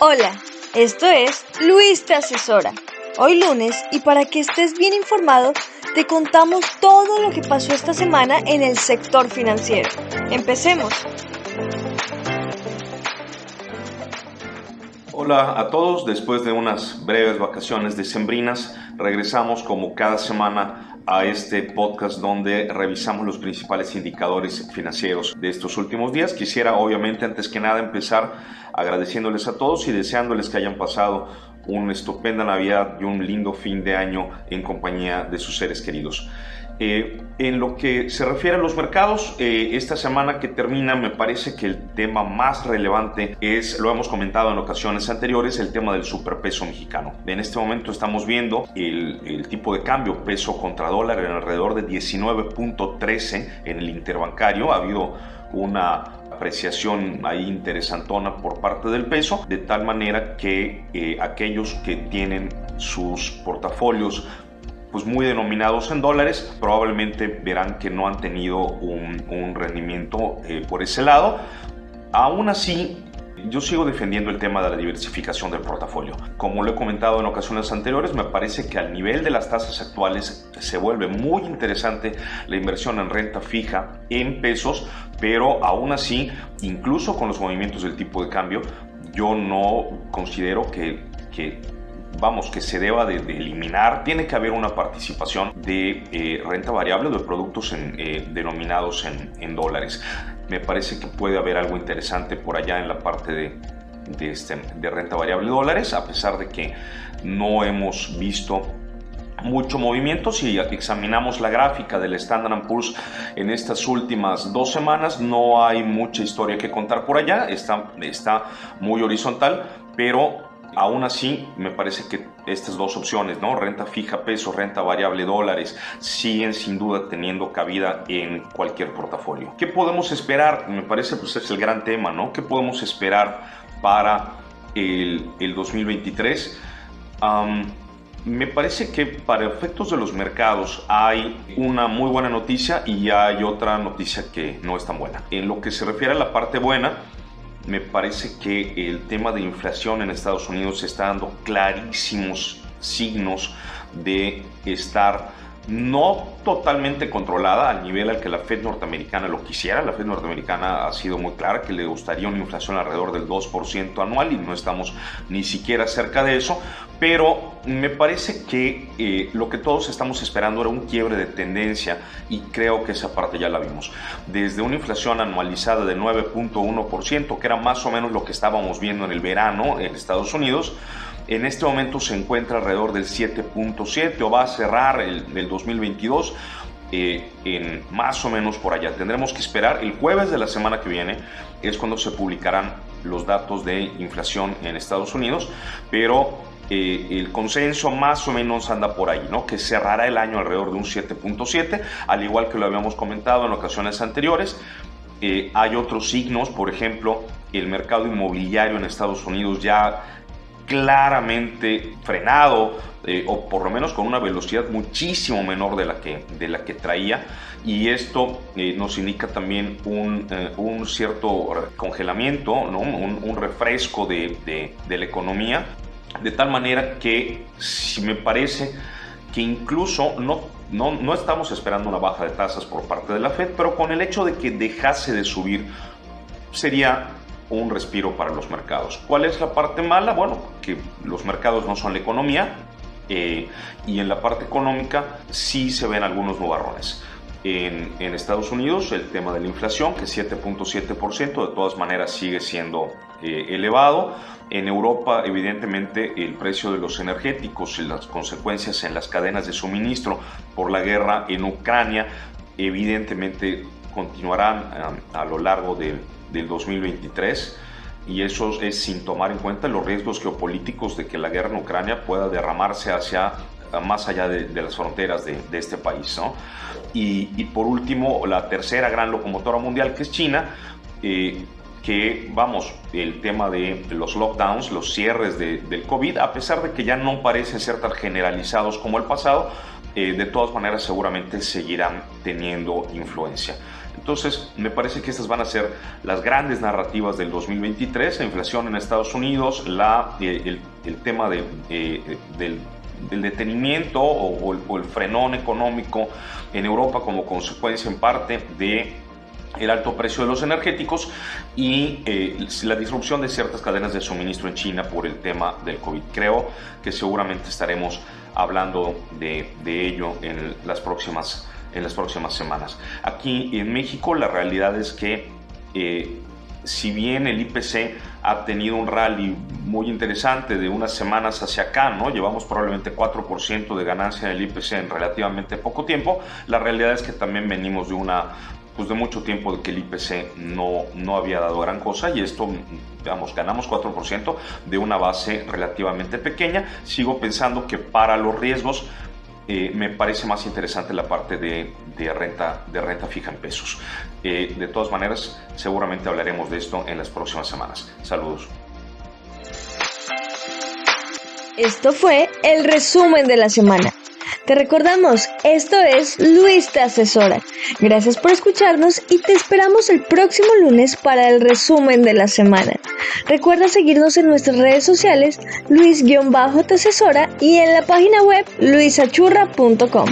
Hola, esto es Luis te asesora. Hoy lunes, y para que estés bien informado, te contamos todo lo que pasó esta semana en el sector financiero. Empecemos. Hola a todos, después de unas breves vacaciones decembrinas, regresamos como cada semana a este podcast donde revisamos los principales indicadores financieros de estos últimos días. Quisiera obviamente antes que nada empezar agradeciéndoles a todos y deseándoles que hayan pasado una estupenda Navidad y un lindo fin de año en compañía de sus seres queridos. En lo que se refiere a los mercados, esta semana que termina me parece que el tema más relevante es, lo hemos comentado en ocasiones anteriores, el tema del superpeso mexicano. En este momento estamos viendo el tipo de cambio peso contra dólar en alrededor de 19.13 en el interbancario. Ha habido una apreciación ahí interesantona por parte del peso, de tal manera que aquellos que tienen sus portafolios pues muy denominados en dólares, probablemente verán que no han tenido un rendimiento por ese lado. Aún así, yo sigo defendiendo el tema de la diversificación del portafolio. Como lo he comentado en ocasiones anteriores, me parece que al nivel de las tasas actuales se vuelve muy interesante la inversión en renta fija en pesos, pero aún así, incluso con los movimientos del tipo de cambio, yo no considero que se deba de eliminar. Tiene que haber una participación de renta variable de productos denominados en dólares. Me parece que puede haber algo interesante por allá en la parte de renta variable de dólares, a pesar de que no hemos visto mucho movimiento. Si examinamos la gráfica del Standard & Poor's en estas últimas 2 semanas, no hay mucha historia que contar por allá, está muy horizontal, pero aún así, me parece que estas dos opciones, ¿no? Renta fija pesos, renta variable dólares, siguen sin duda teniendo cabida en cualquier portafolio. ¿Qué podemos esperar? Me parece pues es el gran tema, ¿no? ¿Qué podemos esperar para el 2023? Me parece que para efectos de los mercados hay una muy buena noticia y hay otra noticia que no es tan buena. En lo que se refiere a la parte buena, me parece que el tema de inflación en Estados Unidos está dando clarísimos signos de estar no totalmente controlada al nivel al que la Fed norteamericana lo quisiera. La Fed norteamericana ha sido muy clara que le gustaría una inflación alrededor del 2% anual y no estamos ni siquiera cerca de eso, pero me parece que lo que todos estamos esperando era un quiebre de tendencia y creo que esa parte ya la vimos. Desde una inflación anualizada de 9.1%, que era más o menos lo que estábamos viendo en el verano en Estados Unidos, en este momento se encuentra alrededor del 7.7 o va a cerrar el 2022 en más o menos por allá. Tendremos que esperar. El jueves de la semana que viene es cuando se publicarán los datos de inflación en Estados Unidos, pero el consenso más o menos anda por ahí, ¿no? Que cerrará el año alrededor de un 7.7, al igual que lo habíamos comentado en ocasiones anteriores. Hay otros signos, por ejemplo, el mercado inmobiliario en Estados Unidos ya claramente frenado, o por lo menos con una velocidad muchísimo menor de la que traía, y esto nos indica también un cierto congelamiento, ¿no? un refresco de la economía, de tal manera que me parece que incluso no estamos esperando una baja de tasas por parte de la Fed, pero con el hecho de que dejase de subir sería un respiro para los mercados. ¿Cuál es la parte mala? Bueno, que los mercados no son la economía, y en la parte económica sí se ven algunos nubarrones. En Estados Unidos el tema de la inflación, que es 7.7%, de todas maneras sigue siendo elevado. En Europa, evidentemente, el precio de los energéticos y las consecuencias en las cadenas de suministro por la guerra en Ucrania, evidentemente continuarán a lo largo del 2023, y eso es sin tomar en cuenta los riesgos geopolíticos de que la guerra en Ucrania pueda derramarse hacia más allá de las fronteras de este país, ¿no? Y por último, la tercera gran locomotora mundial, que es China, que el tema de los lockdowns, los cierres del COVID, a pesar de que ya no parecen ser tan generalizados como el pasado, de todas maneras seguramente seguirán teniendo influencia. Entonces, me parece que estas van a ser las grandes narrativas del 2023, la inflación en Estados Unidos, el tema del detenimiento o el frenón económico en Europa como consecuencia en parte de el alto precio de los energéticos y la disrupción de ciertas cadenas de suministro en China por el tema del COVID. Creo que seguramente estaremos hablando de ello en las próximas semanas. Aquí en México la realidad es que si bien el IPC ha tenido un rally muy interesante de unas semanas hacia acá, ¿no? Llevamos probablemente 4% de ganancia en el IPC en relativamente poco tiempo, la realidad es que también venimos de mucho tiempo de que el IPC no había dado gran cosa y esto, ganamos 4% de una base relativamente pequeña. Sigo pensando que para los riesgos me parece más interesante la parte de renta fija en pesos. De todas maneras, seguramente hablaremos de esto en las próximas semanas. Saludos. Esto fue el resumen de la semana. Te recordamos, esto es Luis te asesora. Gracias por escucharnos y te esperamos el próximo lunes para el resumen de la semana. Recuerda seguirnos en nuestras redes sociales, Luis-te asesora y en la página web luisachurra.com.